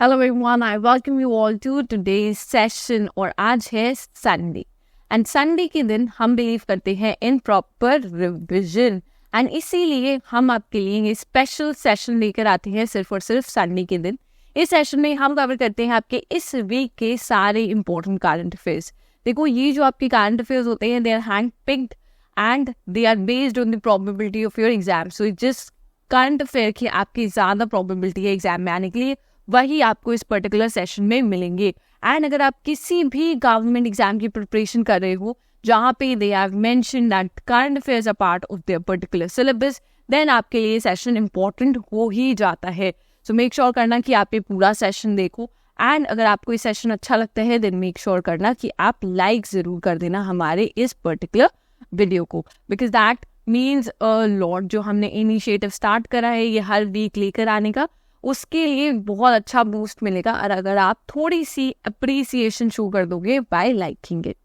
Hello everyone, I welcome you all to today's session और आज है संडे एंड संडे के दिन हम बिलीव करते हैं इन प्रॉपर रिविजन एंड इसीलिए हम आपके लिए ये स्पेशल सेशन लेकर आते हैं सिर्फ और सिर्फ संडे के दिन। इस सेशन में हम कवर करते हैं आपके इस वीक के सारे इंपॉर्टेंट करंट अफेयर्स। देखो ये जो आपके करंट अफेयर्स होते हैं they are hand picked and they are based on the probability of your exam. So जिस करंट अफेयर की आपकी ज़्यादा प्रोबेबिलिटी है एग्जाम में आने के लिए वही आपको इस पर्टिकुलर सेशन में मिलेंगे। एंड अगर आप किसी भी गवर्नमेंट एग्जाम की प्रिपरेशन कर रहे हो जहाँ पे they have mention that current affairs are part of their particular syllabus, then आपके लिए सेशन इंपॉर्टेंट हो ही जाता है। सो मेक श्योर करना कि आप ये पूरा सेशन देखो एंड अगर आपको ये सेशन अच्छा लगता है देन मेक श्योर करना कि आप लाइक ज़रूर कर देना हमारे इस पर्टिकुलर वीडियो को, because that means a lot. जो हमने इनिशिएटिव स्टार्ट करा है ये हर वीक लेकर आने का, उसके लिए बहुत अच्छा बूस्ट मिलेगा और अगर आप थोड़ी सी अप्रिसिएशन शो कर दोगे by liking it.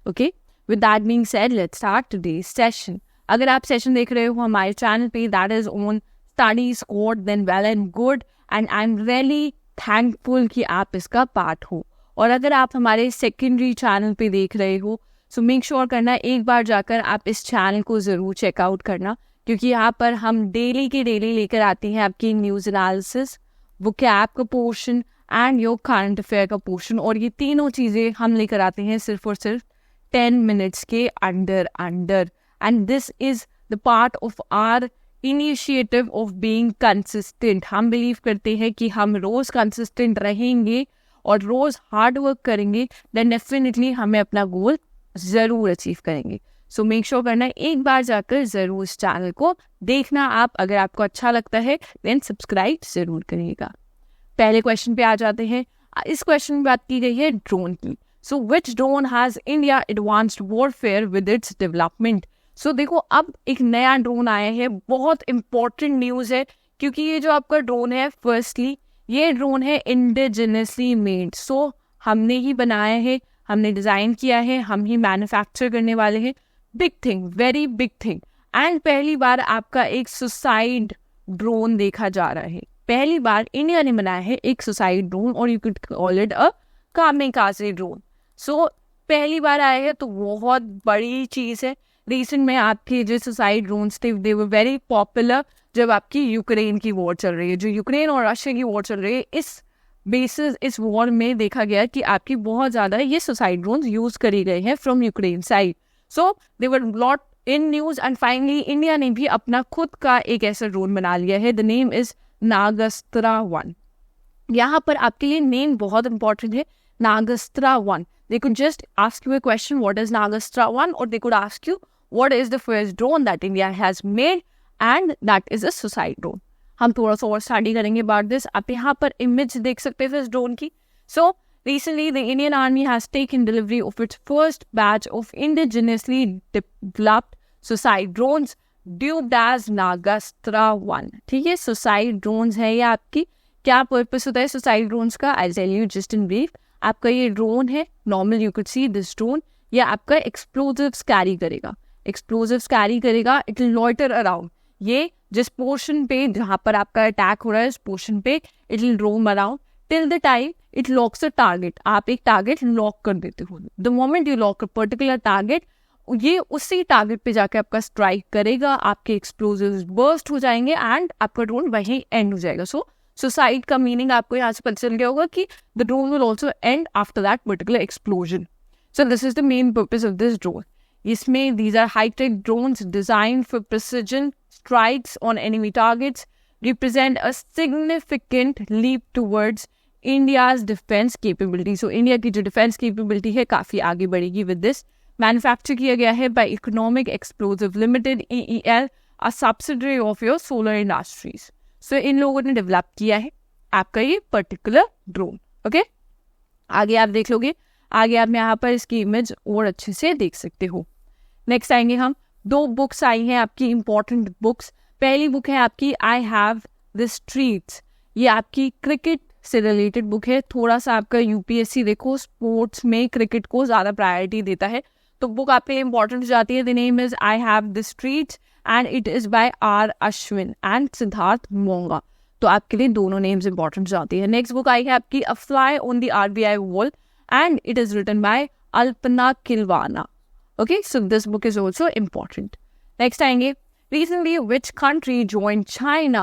Okay, with that being said let's start today's session. अगर आप सेशन देख रहे हो हमारे चैनल पे that is on study score then well and good and I am really thankful कि आप इसका पार्ट हो। और अगर आप हमारे सेकेंडरी चैनल पे देख रहे हो सो मेक श्योर करना एक बार जाकर आप इस चैनल को ज़रूर चेकआउट करना, क्योंकि यहाँ पर हम डेली के डेली लेकर आते हैं आपकी न्यूज़ एनालिसिस, वोकैब का portion and your current affair का पोर्शन। और ये तीनों चीज़ें हम लेकर आते हैं सिर्फ और सिर्फ 10 मिनट्स के under and this is the part of our initiative of being consistent. हम बिलीव करते हैं कि हम रोज़ कंसिस्टेंट रहेंगे और रोज़ हार्ड वर्क करेंगे देन डेफिनेटली हमें अपना गोल ज़रूर अचीव करेंगे। सो मेक श्योर करना एक बार जाकर ज़रूर इस चैनल को देखना। आप अगर आपको अच्छा लगता है देन सब्सक्राइब ज़रूर करिएगा। पहले क्वेश्चन पे आ जाते हैं। इस क्वेश्चन में बात की गई है ड्रोन की। So which drone has India advanced warfare with its development. So देखो अब एक नया ड्रोन आया है, बहुत इंपॉर्टेंट न्यूज़ है क्योंकि ये जो आपका ड्रोन है फर्स्टली ये ड्रोन है इंडिजिनसली मेड। सो हमने ही बनाया है, हमने डिज़ाइन किया है, हम ही मैन्युफैक्चर करने वाले हैं। Big thing, very big thing. And पहली बार आपका एक सुसाइड ड्रोन देखा जा रहा है। पहली बार इंडिया ने बनाया है एक सुसाइड ड्रोन और you can call it a kamikaze drone. So पहली बार आया है तो बहुत बड़ी चीज़ है। रिसेंट में आपके जो सुसाइड ड्रोन्स थे दे वर वेरी पॉपुलर जब आपकी यूक्रेन की वॉर चल रही है। जो यूक्रेन और रशिया की वॉर चल रही है इस वॉर में देखा गया कि आपकी बहुत ज़्यादा ये सुसाइड ड्रोन्स यूज़ करी गए हैं from Ukraine side. So they were lot in news and finally India ने भी अपना खुद का एक ऐसा ड्रोन बना लिया है। The name is Nagastra 1। यहाँ पर आपके लिए नेम बहुत इंपॉर्टेंट है, Nagastra 1। They could just ask you a question what is Nagastra 1 और they could ask you what is the first drone that India has made and that is a suicide drone. हम थोड़ा सा और स्टडी करेंगे about this. आप यहाँ पर image देख सकते हैं इस ड्रोन की। सो recently the Indian Army has taken delivery of its first batch of indigenously developed suicide drones dubbed as Nagastra 1। ठीक है, सुसाइड ड्रोन्स है ये आपकी। क्या पर्पस होता है सुसाइड ड्रोन्स का? I tell you just in brief. आपका ये ड्रोन है normal, you could see this drone, ये आपका एक्सप्लोजिव्स कैरी करेगा। It will loiter around. ये जिस पोर्शन पे जहाँ पर आपका अटैक हो रहा है उस पोर्शन पे it will roam around till the time it locks a target. आप एक टारगेट लॉक कर देते हो। The moment you lock a particular target, ये उसी टारगेट पे जाके आपका स्ट्राइक करेगा, आपके एक्सप्लोजिव्स बर्स्ट हो जाएंगे एंड आपका ड्रोन वहीं एंड हो जाएगा। सो सुसाइड का मीनिंग आपको यहाँ से पता चल गया होगा कि the drone will also and after that particular explosion. So this is the main purpose of this drone. इसमें these are high tech drones design for precision strikes on enemy targets, represent a significant leap towards India's defense capability। So India की जो defence capability है काफ़ी आगे बढ़ेगी with this. Manufacture किया गया है by economic explosive limited EEL, a subsidiary of your solar industries. So इन लोगों ने डेवलप किया है आपका ये पर्टिकुलर ड्रोन। ओके, आगे आप देख लोगे, आगे आप यहाँ पर इसकी इमेज और अच्छे से देख सकते हो। नेक्स्ट आएंगे हम, 2 बुक्स आई हैं आपकी इंपॉर्टेंट बुक्स। पहली बुक है आपकी आई हैव द स्ट्रीट्स। ये आपकी क्रिकेट से रिलेटेड बुक है। थोड़ा सा आपका यूपीएससी देखो स्पोर्ट्स में क्रिकेट को ज़्यादा प्रायोरिटी देता है तो बुक आपके इंपॉर्टेंट हो जाती है। The name is I have the streets and it is by R. Ashwin and Siddharth Monga. तो आपके लिए दोनों नेम्स इंपॉर्टेंट जाती है. नेक्स्ट बुक आई है आपकी a fly on the RBI wall and it is written by Alpana Killawala. Okay, so this book is also important. Next आएंगे, recently which country joined China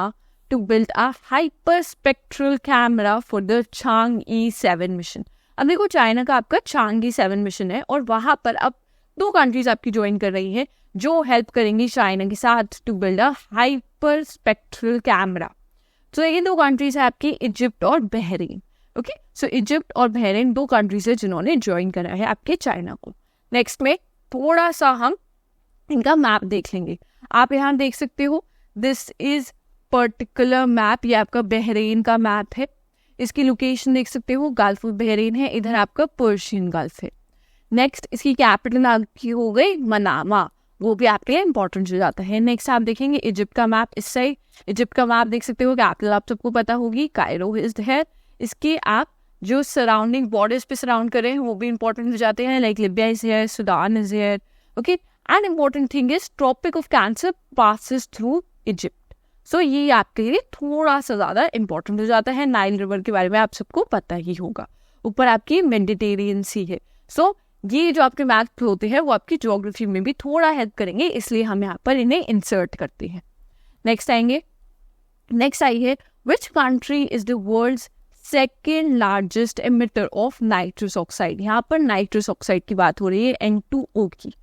to build a hyperspectral camera for the Chang'e 7 mission. अब देखो China का आपका Chang'e 7 mission है और वहां पर अब 2 कंट्रीज आपकी ज्वाइन कर रही है जो हेल्प करेंगी चाइना के साथ to build a hyperspectral camera. तो ये 2 कंट्रीज है आपकी इजिप्ट और बहरीन. ओके, सो इजिप्ट और बहरीन 2 कंट्रीज है जिन्होंने ज्वाइन करा है आपके चाइना को. नेक्स्ट में थोड़ा सा हम इनका मैप देख लेंगे. आप यहाँ देख सकते हो, दिस इज पर्टिकुलर मैप, ये आपका बहरीन का मैप है. इसकी लोकेशन देख सकते हो, गल्फ ऑफ बहरीन है, इधर आपका पर्शियन गल्फ है. नेक्स्ट इसकी कैपिटल आपकी हो गई मनामा, वो भी आपके लिए इंपॉर्टेंट हो जाता है. नेक्स्ट आप देखेंगे इजिप्ट का मैप. इस साइड इजिप्ट का मैप देख सकते हो, कैपिटल आप सबको पता होगी, कायरो इज देयर. इसके आप जो सराउंडिंग बॉर्डर्स पे सराउंड कर रहे हैं वो भी इंपॉर्टेंट हो जाते हैं, like Libya is here, Sudan is here. Okay, and important thing is tropic of cancer passes through Egypt. So ये आपके लिए थोड़ा सा ज़्यादा इंपॉर्टेंट हो जाता है. नाइल रिवर के बारे में आप सबको पता ही होगा, ऊपर आपकी मेडिटेरियन सी है. सो ये जो आपके मैप होते हैं वो आपकी ज्योग्राफी में भी थोड़ा हेल्प करेंगे, इसलिए हम यहाँ पर इन्हें इंसर्ट करते हैं. नेक्स्ट आएंगे, नेक्स्ट आई है which country is the world's second largest emitter of nitrous oxide. यहाँ पर नाइट्रस ऑक्साइड की बात हो रही है, N2O की.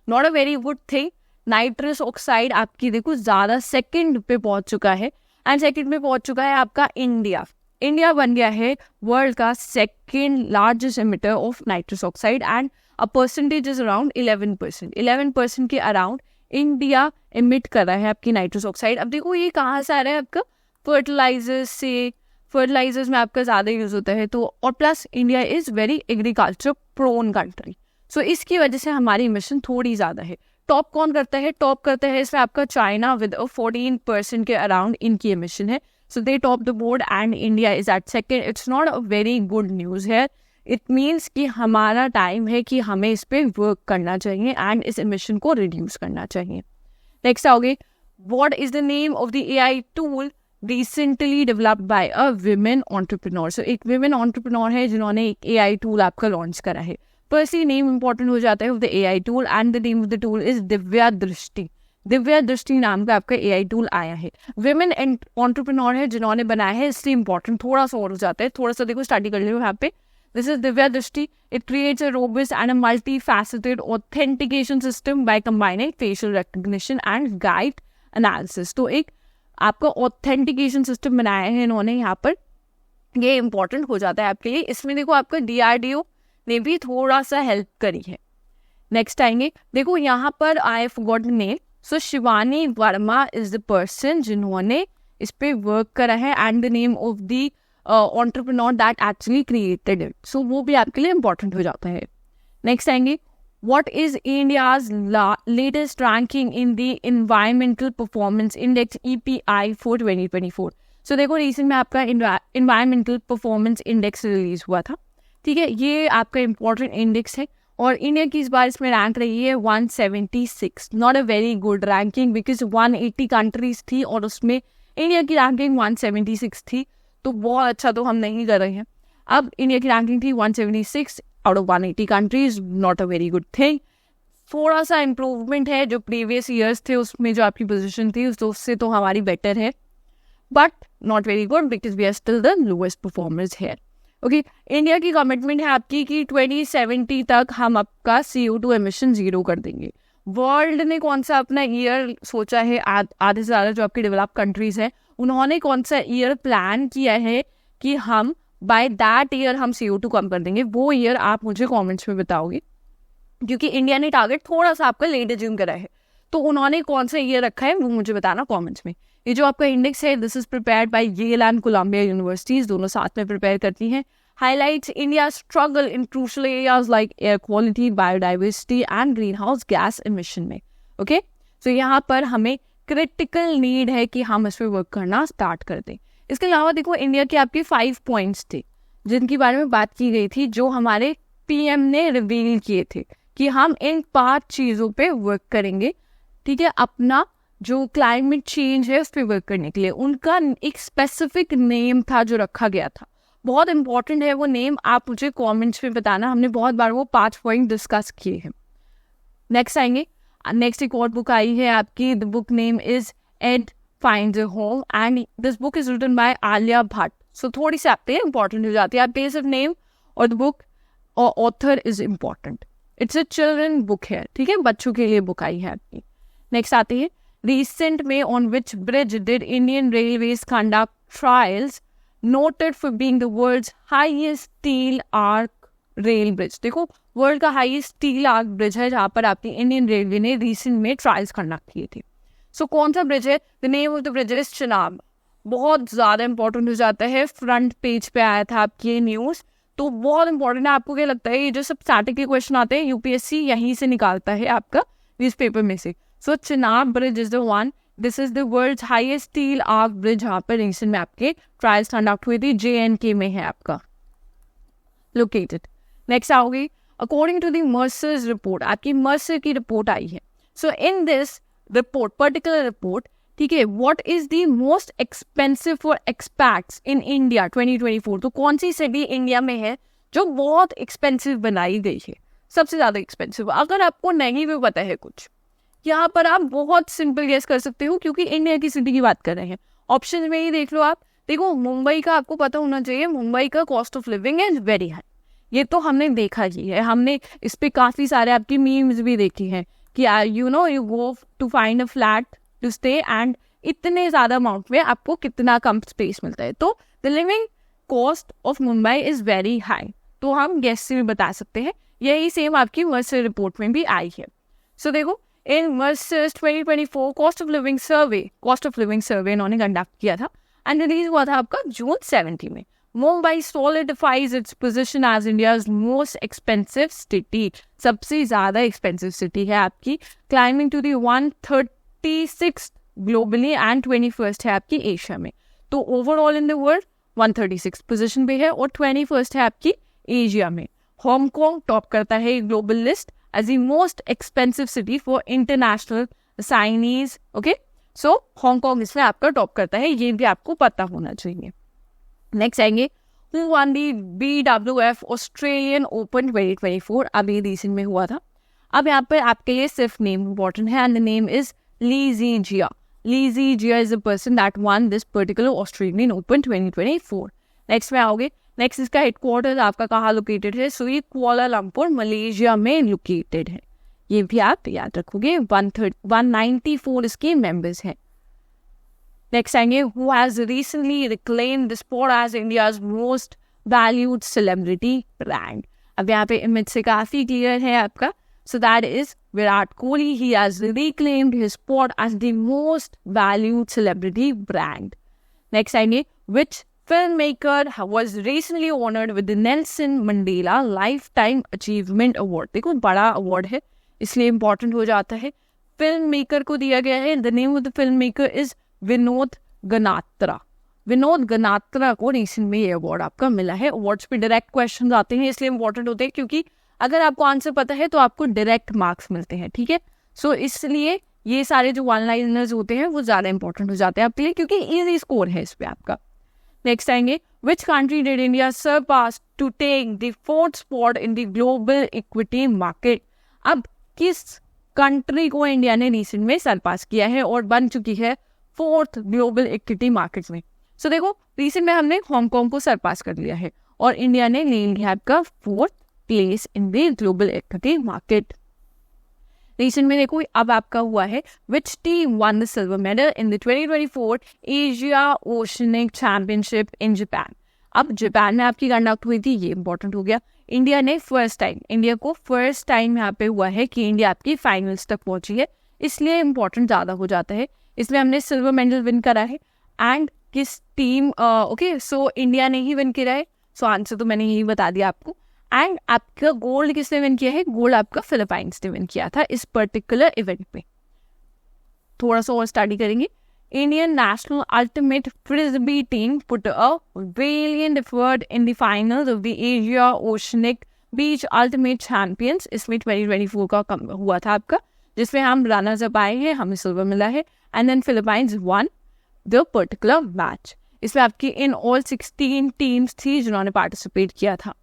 Not a very good thing. Nitrous oxide आपकी देखो ज़्यादा सेकंड पे पहुंच चुका है, एंड सेकंड पे पहुंच चुका है आपका इंडिया. इंडिया बन गया है वर्ल्ड का second largest emitter of nitrous oxide and a percentage is around 11%. 11% के अराउंड इंडिया एमिट कर रहा है आपकी नाइट्रस ऑक्साइड. अब देखो ये कहाँ से आ रहा है आपका, फर्टिलाइजर्स से. फर्टिलाइजर्स में आपका ज़्यादा यूज़ होता है, तो और plus India is very agriculture prone country. So इसकी वजह से हमारी इमिशन थोड़ी ज़्यादा है. टॉप कौन करता है, टॉप करता है इसमें आपका चाइना विद 14% के अराउंड इनकी इमिशन है. So they top the board and India is at second. It's not a very good news है. इट मीन्स कि हमारा टाइम है कि हमें इस पर वर्क करना चाहिए एंड इस इमिशन को रिड्यूस करना चाहिए. नेक्स्ट आओगे, what is the name of the AI tool recently developed by a women entrepreneur. So एक विमेन एंटरप्रेन्योर है जिन्होंने एक AI टूल आपका लॉन्च करा है. फर्स्टली नेम इंपॉर्टेंट हो जाता है of the AI tool and the name of the tool is Divya दृष्टि. दिव्या दृष्टि नाम का आपका AI टूल आया है. विमेन एंटरप्रेन्योर है जिन्होंने बनाया है, इसलिए इंपॉर्टेंट थोड़ा सा और हो जाता है. थोड़ा सा देखो स्टडी कर लो यहाँ पे. दिस इज दिव्या दृष्टि. It creates a robust and a multi faceted authentication system by combining facial recognition and guide analysis. तो एक आपका ऑथेंटिकेशन सिस्टम बनाया है इन्होंने यहाँ पर, ये इंपॉर्टेंट हो जाता है आपके लिए. इसमें देखो आपका DRDO ने भी थोड़ा सा हेल्प करी है. नेक्स्ट आएंगे, देखो यहाँ पर I forgot the name. So Shivani Verma is the person जिन्होंने इस पे वर्क करा है and the name of the entrepreneur that actually created it. So वो भी आपके लिए इंपॉर्टेंट हो जाता है. नेक्स्ट आएंगे, what is India's latest ranking in the environmental performance index EPI for 2024. सो देखो रिसेंट में आपका एनवायरमेंटल परफॉर्मेंस इंडेक्स रिलीज हुआ था. ठीक है, ये आपका इंपॉर्टेंट इंडेक्स है और इंडिया की इस बार इसमें रैंक रही है 176. Not a very good ranking because 180 countries थी और उसमें इंडिया की रैंकिंग 176 थी, तो बहुत अच्छा तो हम नहीं कर रहे हैं. अब इंडिया की रैंकिंग थी 176 out of 180 countries. Not a very good thing. थोड़ा सा इम्प्रूवमेंट है, जो प्रीवियस ईयर्स थे उसमें जो आपकी पोजिशन थी उससे तो हमारी बेटर है, but not very good because we are still the lowest performers here. Okay, India की कमिटमेंट है आपकी कि 2070 तक हम आपका CO2 एमिशन 0 कर देंगे. वर्ल्ड ने कौन सा अपना ईयर सोचा है, आधे से ज़्यादा जो आपकी डेवलप कंट्रीज हैं उन्होंने कौन सा ईयर प्लान किया है कि हम बाय दैट ईयर हम CO2 कम कर देंगे. वो ईयर आप मुझे कमेंट्स में बताओगे, क्योंकि इंडिया ने टारगेट थोड़ा सा आपका लेट अज्यूम करा है, तो उन्होंने कौन सा ईयर रखा है वो मुझे बताना कमेंट्स में. ये जो आपका इंडेक्स है this is prepared by Yale and Columbia universities, दोनों साथ में प्रिपेयर करती हैं. Highlights India struggle in crucial areas like air quality, biodiversity and greenhouse gas emission में. ओके, सो यहाँ पर हमें क्रिटिकल नीड है कि हम इस पर वर्क करना स्टार्ट कर दें. इसके अलावा देखो इंडिया के आपके 5 पॉइंट्स थे जिनके बारे में बात की गई थी, जो हमारे PM ने रिवील किए थे कि हम इन 5 चीज़ों पे वर्क करेंगे. ठीक है, अपना जो क्लाइमेट चेंज है उस पर वर्क करने के लिए। उनका एक स्पेसिफिक नेम था जो रखा गया था, बहुत इंपॉर्टेंट है वो नेम, आप मुझे कमेंट्स में बताना, हमने बहुत बार वो 5 पॉइंट डिस्कस किए हैं। नेक्स्ट आएंगे, नेक्स्ट एक और बुक आई है आपकी, the book name is Ed finds a home and this book is written by Alia Bhatt. So थोड़ी सी आपके इंपॉर्टेंट हो जाती है, आप सिर्फ नेम और द बुक और author is important. It's a children book है, ठीक है, बच्चों के लिए बुक आई है आपकी। नेक्स्ट आती है, रिसेंट में on which bridge did Indian railways conduct trials noted for being the world's highest steel arch rail bridge. देखो वर्ल्ड का हाईएस्ट स्टील आर्क ब्रिज है जहाँ पर आपकी इंडियन रेलवे ने रिसेंट में ट्रायल्स कंडक्ट किए थे। सो कौन सा ब्रिज है? The name of the bridge is Chenab. बहुत ज़्यादा इंपॉर्टेंट हो जाता है, फ्रंट पेज पे आया था आपकी न्यूज़, तो बहुत इंपॉर्टेंट है। आपको क्या लगता है ये जो सब स्टैटिक के क्वेश्चन आते हैं यूपीएससी यहीं से निकालता है आपका न्यूज़पेपर में से। So Chenab bridge is the one, this is the world's highest steel arch bridge जहाँ पर रिसेंट में आपके ट्रायल्स कंडक्ट हुई थी, JNK में है आपका लोकेटेड। नेक्स्ट आओगे, according to the Mercer's report, आपकी मर्सर की रिपोर्ट आई है। So in this report, particular report, ठीक है, what is the most expensive for expats in India 2024। तो कौन सी सिटी इंडिया में है जो बहुत एक्सपेंसिव बनाई गई है, सबसे ज्यादा एक्सपेंसिव? अगर आपको नहीं भी पता है कुछ, यहाँ पर आप बहुत सिंपल गेस कर सकते हो क्योंकि इंडिया की सिटी की बात कर रहे हैं। ऑप्शन में ही देख लो आप, देखो मुंबई का आपको पता होना चाहिए, मुंबई का cost of living is very high, ये तो हमने देखा ही है, हमने इस पे काफी सारे आपकी मीम्स भी देखी हैं कि you go to find a flat to stay and इतने ज्यादा अमाउंट में आपको कितना कम स्पेस मिलता है। तो the living cost of Mumbai is very high, तो हम गेस से भी बता सकते हैं। यही सेम आपकी मर्सर रिपोर्ट में भी आई है। सो देखो इन मर्सर्स 2024 कॉस्ट ऑफ लिविंग सर्वे इन्होंने कंडक्ट किया था एंड रिलीज हुआ था आपका जून 70 में। Mumbai solidifies its position as India's most expensive city, सबसे ज्यादा एक्सपेंसिव सिटी है आपकी, climbing to the 136 globally and 21st है आपकी एशिया में। तो overall in the world 136 position पे है और 21st है आपकी एशिया में। हांगकांग टॉप करता है global list as the most expensive city for international assignees. Okay, so Hong Kong इसमें आपका टॉप करता है, ये भी आपको पता होना चाहिए। नेक्स्ट आएंगे, who won the BWF Australian Open 2024, अभी रिसेंट में हुआ था। अब यहाँ पर आपके लिए सिर्फ नेम इंपॉर्टेंट है and the name is Li Zijia. Li Zijia is the person that won this particular Australian Open 2024। Next में आओगे, नेक्स्ट इसका हेडक्वार्टर आपका कहाँ लोकेटेड है? सो ये कुआलालंपुर मलेशिया में लोकेटेड है, ये भी आप याद रखोगे। 194 इसके मेंबर्स हैं। नेक्स्ट आएंगे, who has recently reclaimed the sport as India's most valued celebrity brand। अब यहाँ पे इमेज से काफी क्लियर है आपका, so that is Virat Kohli. He has reclaimed his sport as the most valued celebrity brand। Next आएंगे, which filmmaker was recently honored with the Nelson Mandela Lifetime Achievement Award। देखो बड़ा अवार्ड है इसलिए इंपॉर्टेंट हो जाता है। फिल्म मेकर को दिया गया है, the name of the film maker is Vinod Ganatra. Vinod Ganatra को रिसेंट में ये अवार्ड आपका मिला है। अवार्ड्स पे डायरेक्ट क्वेश्चन आते हैं इसलिए इंपॉर्टेंट होते हैं क्योंकि अगर आपको आंसर पता है तो आपको डायरेक्ट मार्क्स मिलते हैं, ठीक है। सो इसलिए ये सारे जो वन लाइनर्स होते हैं वो ज्यादा इंपॉर्टेंट हो जाते हैं आपके लिए क्योंकि इजी स्कोर है इस पे आपका। नेक्स्ट आएंगे, which country did India surpass to take the 4th spot in the global equity market. अब किस कंट्री को इंडिया ने रिसेंट में सरपास किया है और बन चुकी है 4th ग्लोबल इक्विटी मार्केट में? सो देखो रिसेंट में हमने हांगकांग को सरपास कर लिया है और इंडिया ने ले लिया आपका 4th place in the global equity market. Recent में देखो अब आपका हुआ है, which team one the silver medal in the 2024 Asia oceanic championship in Japan. अब जापान में आपकी कंडक्ट हुई थी, ये इंपॉर्टेंट हो गया। इंडिया ने इंडिया को फर्स्ट टाइम यहाँ पे हुआ है कि इंडिया आपकी फाइनल्स तक पहुंची है, इसलिए इंपॉर्टेंट ज्यादा हो जाता है। इसमें हमने सिल्वर मेडल विन करा है एंड किस टीम, ओके सो इंडिया ने ही विन किया है। सो आंसर तो मैंने यही बता दिया आपको। एंड आपका गोल्ड किसने विन किया है? गोल्ड आपका फिलीपाइंस ने विन किया था इस पर्टिकुलर इवेंट में। थोड़ा सा और स्टडी करेंगे। Indian national ultimate frisbee team put a valiant effort in the finals of the Asia Oceanic Beach Ultimate Champions। इसमें 2024 का हुआ था आपका, जिसमें हम रनर्स अप आए हैं, हमें सिल्वर मिला है and then Philippines won the particular match. इसमें आपकी इन ऑल 16 टीम्स थी जिन्होंने पार्टिसिपेट किया था।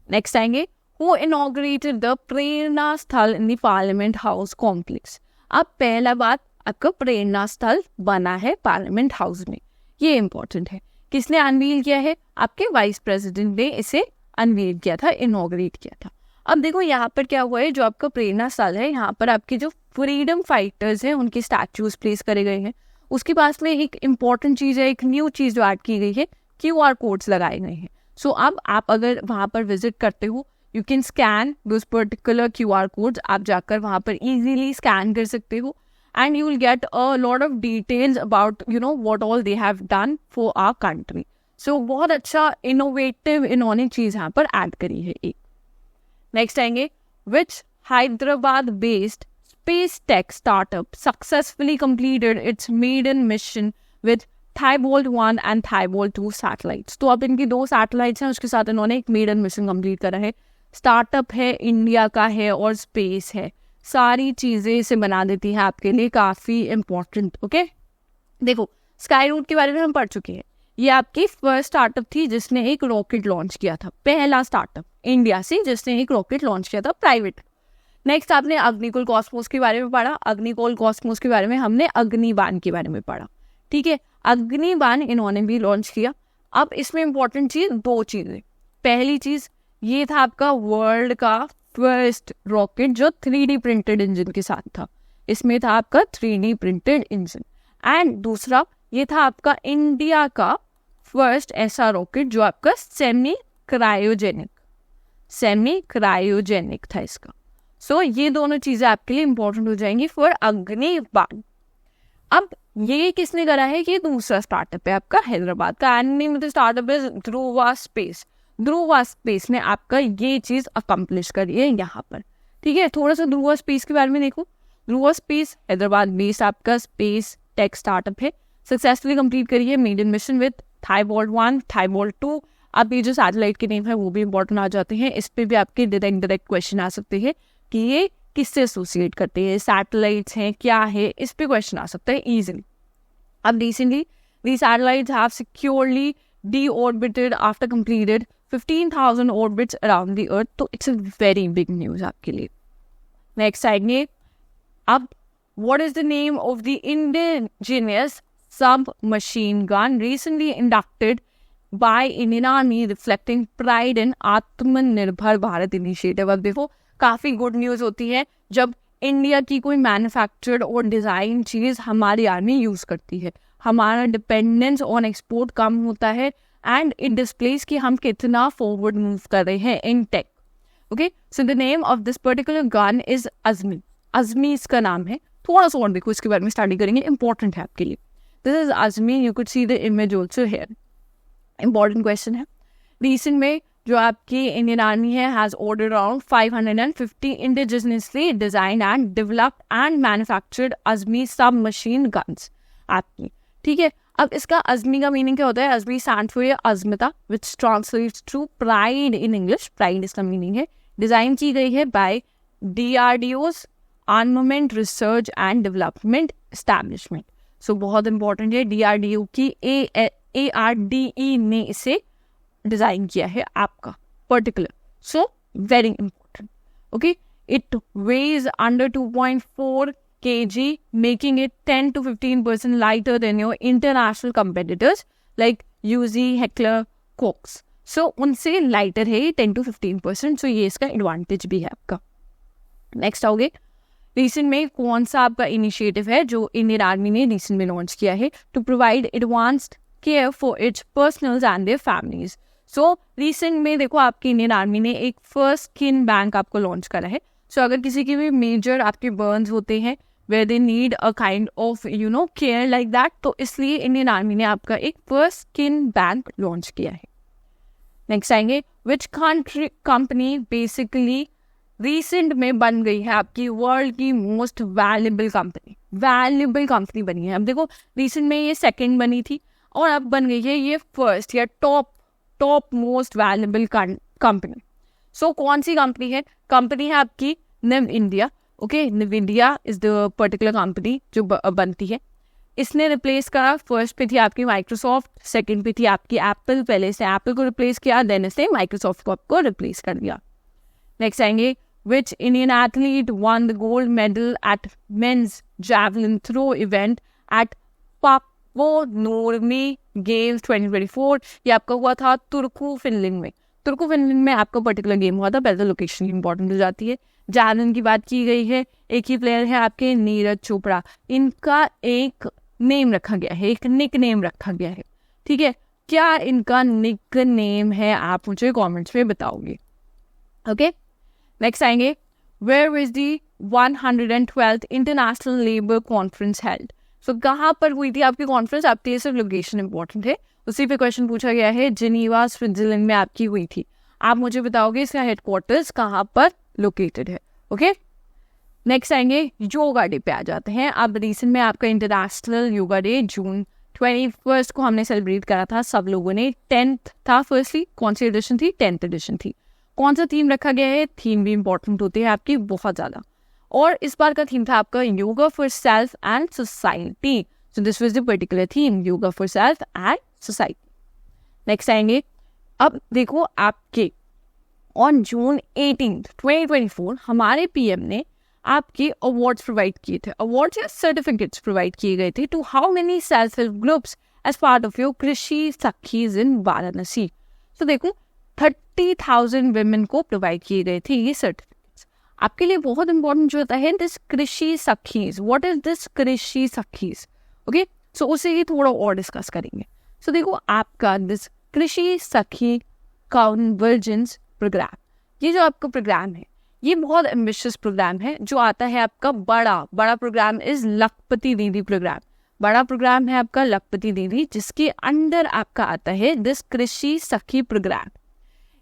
नेक्स्ट आएंगे, हु इनॉग्रेटेड द प्रेरणा स्थल in the parliament house complex. अब पहला बात, आपका प्रेरणा स्थल बना है पार्लियामेंट हाउस में, ये इंपॉर्टेंट है। किसने अनवील किया है? आपके वाइस प्रेसिडेंट ने इसे अनवील किया था, इनॉग्रेट किया था। अब देखो यहाँ पर क्या हुआ है, जो आपका प्रेरणा स्थल है यहाँ पर आपके जो फ्रीडम फाइटर्स हैं उनके स्टैचूज प्लेस करे गए हैं। उसके पास में एक इम्पॉर्टेंट चीज़ है, एक न्यू चीज़ जो ऐड की गई है, QR कोड्स लगाए गए हैं। सो अब आप अगर वहाँ पर विजिट करते हो, you can scan those particular QR codes. आप जाकर वहाँ पर इजीली स्कैन कर सकते हो and you will get a lot of details about what all they have done for our country. So बहुत अच्छा innovative इन्होंने चीज़ यहाँ पर ऐड करी है एक। नेक्स्ट आएंगे, which Hyderabad based space tech startup successfully completed its maiden mission with Thibault 1 and Thibault 2 satellites। तो अब इनकी 2 सैटेलाइट्स हैं, उसके साथ इन्होंने एक मेडन मिशन कंप्लीट करा है। स्टार्टअप है, इंडिया का है और स्पेस है, सारी चीज़ें इसे बना देती है आपके लिए काफ़ी इम्पोर्टेंट। ओके, देखो स्काई रूट के बारे में हम पढ़ चुके हैं। ये आपकी फर्स्ट स्टार्टअप थी जिसने एक रॉकेट लॉन्च किया था, पहला स्टार्टअप इंडिया से जिसने एक रॉकेट लॉन्च किया था प्राइवेट। नेक्स्ट आपने अग्निकुल कॉस्मोस के बारे में पढ़ा। अग्निकुल कॉस्मोस के बारे में हमने अग्निबाण के बारे में पढ़ा। ठीक है, अग्निबाण इन्होंने भी लॉन्च किया। अब इसमें इंपॉर्टेंट चीज़ 2 चीज़ें। पहली चीज़ ये था आपका वर्ल्ड का फर्स्ट रॉकेट जो 3D प्रिंटेड इंजन के साथ था। इसमें था आपका 3D प्रिंटेड इंजन। एंड दूसरा ये था आपका इंडिया का फर्स्ट ऐसा रॉकेट जो आपका सेमी क्रायोजेनिक था इसका। सो ये दोनों चीज़ें आपके लिए इंपॉर्टेंट हो जाएंगी फॉर अग्निबाण। अब ये किसने करा है? ये दूसरा स्टार्टअप है आपका हैदराबाद का। And startup is Dhruva Space. Dhruva Space ने आपका ये चीज़ अकम्प्लिश करी है यहाँ पर। ठीक है, थोड़ा सा ध्रुवा स्पेस के बारे में देखो। ध्रुवा स्पेस हैदराबाद बेस्ड आपका स्पेस टेक स्टार्टअप है। सक्सेसफुली कंप्लीट करी है मेडन मिशन विद थाइबॉल्ट 1, थाइबॉल्ट 2। अब ये जो सैटेलाइट के नेम है वो भी इंपॉर्टेंट आ जाते हैं। इस पर भी आपके डायरेक्ट क्वेश्चन आ सकते हैं कि ये किससे एसोसिएट करते हैं, सैटेलाइट्स हैं क्या है, इस पे क्वेश्चन आ सकता है इजीली। अब recently these satellites have securely deorbited after completed 15,000 orbits around the earth। तो it's a very big news आपके लिए। नेक्स्ट आएंगे, अब what is the name of the indigenous submachine gun recently inducted by Indian Army reflecting pride in आत्मनिर्भर Bharat initiative. अब देखो काफ़ी good news होती है जब इंडिया की कोई मैन्युफैक्चर्ड और डिज़ाइन चीज़ हमारी आर्मी यूज़ करती है। हमारा डिपेंडेंस ऑन एक्सपोर्ट कम होता है एंड इट डिस्प्लेस कि हम कितना फॉरवर्ड मूव कर रहे हैं in tech. Okay, so the name of this particular gun is Asmi. Asmi इसका नाम है। थोड़ा सा और देखो इसके बारे में स्टडी करेंगे, इंपॉर्टेंट है आपके लिए। This is Asmi, you could see the image also here. Important question है। रिसेंट में जो आपकी इंडियन आर्मी है has order around 550 indigenously design and developed and manufactured Asmi sub machine guns आपकी। ठीक है, अब इसका अज़मी का मीनिंग क्या होता है? Asmi stand for Asmita which translates to pride in English. Pride इसका मीनिंग है। डिज़ाइन की गई है by DRDO's armament research and development establishment. So बहुत इंपॉर्टेंट है, DRDO की ARDE ने इसे डिज़ाइन किया है आपका particular. So very important. Okay, it weighs under 2.4 kg, making it 10 to 15% lighter than your international competitors like UZ, Heckler, Koch। So उनसे lighter है 10 to 15%। सो ये इसका एडवांटेज भी है आपका। नेक्स्ट आओगे, रिसेंट में कौन सा आपका इनिशिएटिव है जो इंडियन आर्मी ने रिसेंट में लॉन्च किया है to provide advanced care for its personnels and their families. So recent में देखो आपकी इंडियन आर्मी ने एक फर्स्ट स्किन बैंक आपको लॉन्च करा है। सो अगर किसी की भी मेजर आपके बर्न्स होते हैं where they need a kind of care like that, तो इसलिए इंडियन आर्मी ने आपका एक फर्स्ट स्किन बैंक लॉन्च किया है। नेक्स्ट आएंगे, विच कंपनी बेसिकली रिसेंट में बन गई है आपकी वर्ल्ड की मोस्ट वैल्यूएबल कंपनी बनी है। अब देखो रिसेंट में ये सेकंड बनी थी और अब बन गई है ये फर्स्ट या टॉप मोस्ट वैल्यूएबल कंपनी। सो कौन सी कंपनी है? कंपनी है आपकी निव India. Okay, NVIDIA is the particular company जो बनती है। इसने रिप्लेस करा, फर्स्ट पे थी आपकी माइक्रोसॉफ्ट, सेकंड पे थी आपकी एप्पल, पहले से एप्पल को रिप्लेस किया, देन इसने माइक्रोसॉफ्ट को आपको रिप्लेस कर दिया। नेक्स्ट आएंगे, which Indian athlete won the gold medal at men's javelin throw event at Paavo-Nurmi Games 2024। ये आपका हुआ था तुर्कू फिनलैंड में। तुर्कू फिनलैंड में आपका पर्टिकुलर गेम हुआ था, पहले लोकेशन इंपॉर्टेंट हो जाती है। जैवलिन की बात की गई है, एक ही प्लेयर है आपके नीरज चोपड़ा, इनका एक नेम रखा गया है, एक निक नेम रखा गया है, ठीक है। क्या इनका निक नेम है, आप मुझे कमेंट्स में बताओगे, ओके। नेक्स्ट आएंगे, where is the 112th international labour conference held. So कहाँ पर हुई थी आपकी कॉन्फ्रेंस, आपके ये सिर्फ लोकेशन इंपॉर्टेंट है, उसी पे क्वेश्चन पूछा गया है। जिनीवा स्विट्जरलैंड में आपकी हुई थी, आप मुझे बताओगे इसका हेडक्वार्टर्स कहाँ पर लोकेटेड है, ओके। नेक्स्ट आएंगे, योगा डे पे आ जाते हैं। अब रिसेंट में आपका इंटरनेशनल योगा डे जून 21 को हमने सेलिब्रेट करा था सब लोगों ने। 10th था, फर्स्टली कौन सी एडिशन थी, 10th एडिशन थी। कौन सा थीम रखा गया है, थीम भी इंपॉर्टेंट होती है आपकी बहुत ज़्यादा, और इस बार का थीम था आपका yoga for self and society. So this was the particular theme, yoga for self and society. Next आएंगे, अब देखो आपके ऑन जून 18, 2024 हमारे पीएम ने आपके अवार्ड्स प्रोवाइड किए थे, अवार्ड्स या सर्टिफिकेट्स प्रोवाइड किए गए थे to how many self help groups as part of your Krishi Sakhis इन वाराणसी। तो देखो 30,000 women को प्रोवाइड किए गए थे ये सर्टिफिकेट्स। आपके लिए बहुत इंपॉर्टेंट जो होता है दिस कृषि सखीज, व्हाट इज दिस कृषि सखीज, ओके। सो उसे ही थोड़ा और डिस्कस करेंगे। सो देखो आपका दिस कृषि सखी कन्वर्जेंस प्रोग्राम, ये जो आपका प्रोग्राम है ये बहुत एम्बिशियस प्रोग्राम है जो आता है आपका बड़ा प्रोग्राम इज लखपति दीदी प्रोग्राम। बड़ा प्रोग्राम है आपका लखपति दीदी, जिसके अंडर आपका आता है दिस कृषि सखी प्रोग्राम।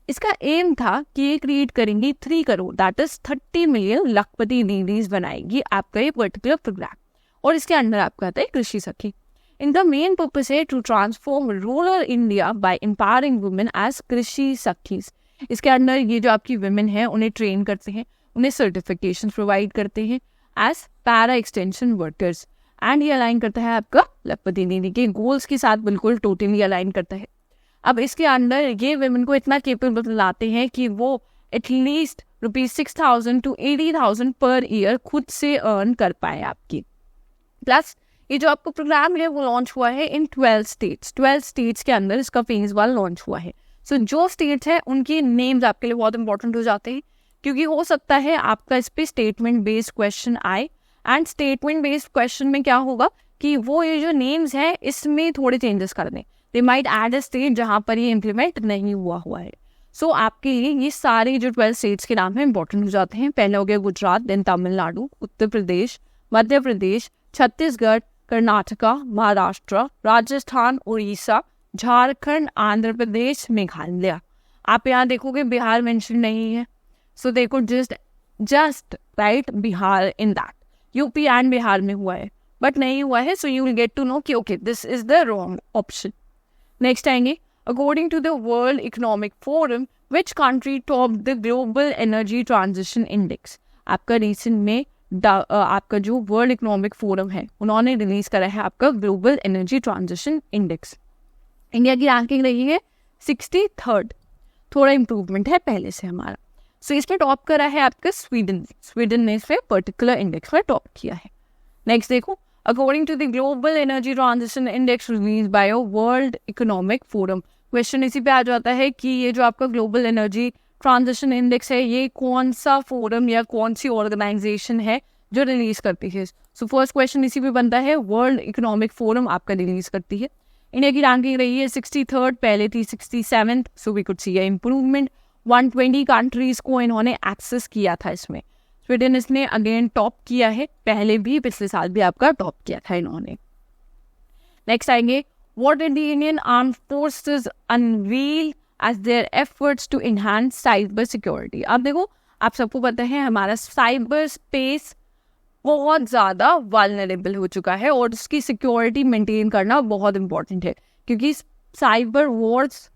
इसका एम था कि ये क्रिएट करेंगी 3 करोड़ दैट इज 30 मिलियन लखपति दीदीज बनाएगी आपका ये पर्टिकुलर प्रोग्राम, और इसके अंडर आपका आता है कृषि सखी। इनका मेन पर्पस है to transform rural India by empowering women as Krishi Sakhis. इसके अंदर ये जो आपकी वुमेन है उन्हें ट्रेन करते हैं, उन्हें सर्टिफिकेशन प्रोवाइड करते हैं as para extension workers, and ये अलाइन करता है आपका लखपति दीदी के गोल्स के साथ, बिल्कुल टोटली अलाइन करता है। अब इसके अंदर ये वुमेन को इतना केपेबल बनाते हैं कि वो एटलीस्ट ₹6,000 to 80,000 पर ईयर खुद से अर्न कर पाए आपकी। प्लस ये जो आपका प्रोग्राम है वो लॉन्च हुआ है इन 12 स्टेट्स। 12 स्टेट्स के अंदर इसका फेज 1 लॉन्च हुआ है। सो जो स्टेट्स हैं उनके नेम्स आपके लिए बहुत इंपॉर्टेंट हो जाते हैं, क्योंकि हो सकता है आपका इस पे स्टेटमेंट बेस्ड क्वेश्चन आए, एंड स्टेटमेंट बेस्ड क्वेश्चन में क्या होगा कि वो ये जो नेम्स हैं इसमें थोड़े चेंजेस कर दें, they might add a state जहाँ पर ये इम्प्लीमेंट नहीं हुआ है। सो आपके लिए ये सारे जो 12 स्टेट्स के नाम हैं इंपॉर्टेंट हो जाते हैं। पहले हो गया गुजरात, देन तमिलनाडु, उत्तर प्रदेश, मध्य प्रदेश, छत्तीसगढ़, कर्नाटका, महाराष्ट्र, राजस्थान, उड़ीसा, झारखंड, आंध्र प्रदेश, मेघालय। आप यहाँ देखोगे बिहार मेंशन नहीं है, सो देखो just right Bihar in that, UP and Bihar में हुआ है बट नहीं हुआ है, so you will get to know कि okay this is the wrong option. Next आएंगे, according to the World economic Forum which country top the global energy transition index. आपका recent में आपका जो वर्ल्ड इकोनॉमिक फोरम है उन्होंने release करा है आपका global energy transition index. India की रैंकिंग रही है 63rd, थोड़ा इम्प्रूवमेंट है पहले से हमारा। सो इसमें टॉप करा है आपका स्वीडन ने इस पे पर्टिकुलर इंडेक्स में टॉप किया है। नेक्स्ट देखो, according to the global energy transition index release by world economic forum. Question इसी पे आ जाता है कि ये जो आपका ग्लोबल एनर्जी ट्रांजिशन इंडेक्स है ये कौन सा फोरम या कौन सी ऑर्गेनाइजेशन है जो रिलीज करती है। सो फर्स्ट क्वेश्चन इसी पे बनता है, वर्ल्ड इकोनॉमिक फोरम आपका रिलीज करती है। इंडिया की रैंकिंग रही है 63rd, पहले थी 67th, so we could see a improvement. 120 countries को इन्होंने एक्सेस किया था इसमें। स्वीडन इसने अगेन टॉप किया है, पहले भी पिछले साल भी आपका टॉप किया था इन्होंने। नेक्स्ट आएंगे, what did the Indian armed forces unveil as their efforts to enhance cyber security. अब देखो आप सबको पता है हमारा साइबर स्पेस बहुत ज़्यादा वल्नरेबल हो चुका है और उसकी सिक्योरिटी मेंटेन करना बहुत इंपॉर्टेंट है, क्योंकि cyber Wars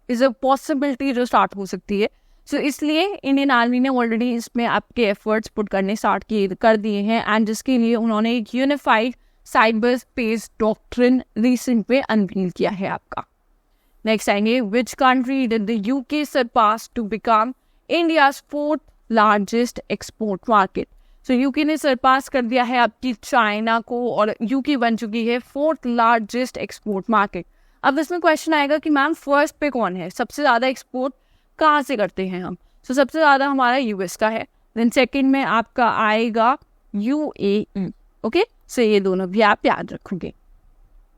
is a possibility जो स्टार्ट हो सकती है। सो इसलिए इंडियन आर्मी ने ऑलरेडी इसमें आपके एफर्ट्स पुट करने स्टार्ट कर दिए हैं, एंड जिसके लिए उन्होंने एक unified cyber space doctrine recent पे अनवील किया है आपका। नेक्स्ट आएंगे, which country did the UK surpass to become India's 4th largest export market. So UK ने सरपास कर दिया है आपकी चाइना को, और यूके बन चुकी है 4th लार्जेस्ट एक्सपोर्ट मार्केट। अब इसमें क्वेश्चन आएगा कि मैम फर्स्ट पे कौन है, सबसे ज़्यादा एक्सपोर्ट कहाँ से करते हैं हम। सो सबसे ज़्यादा हमारा यूएस का है, देन सेकंड में आपका आएगा यूएई। ओके, सो ये दोनों भी आप याद रखोगे।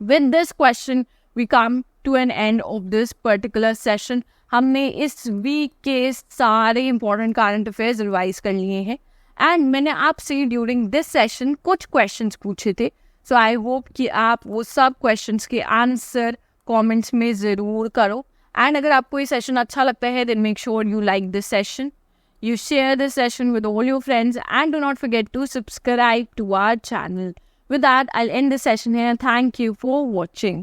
With this question we come to an end of this particular session. हमने इस वीक के सारे इंपॉर्टेंट करंट अफेयर्स रिवाइज कर लिए हैं, एंड मैंने आपसे ड्यूरिंग दिस सेशन कुछ क्वेश्चंस पूछे थे। सो आई होप कि आप वो सब क्वेश्चंस के आंसर कमेंट्स में ज़रूर करो, एंड अगर आपको ये सेशन अच्छा लगता है then make sure you like this session, you share this session with all your friends, and do not forget to subscribe to our channel. With that, I'll end the session here. Thank you for watching.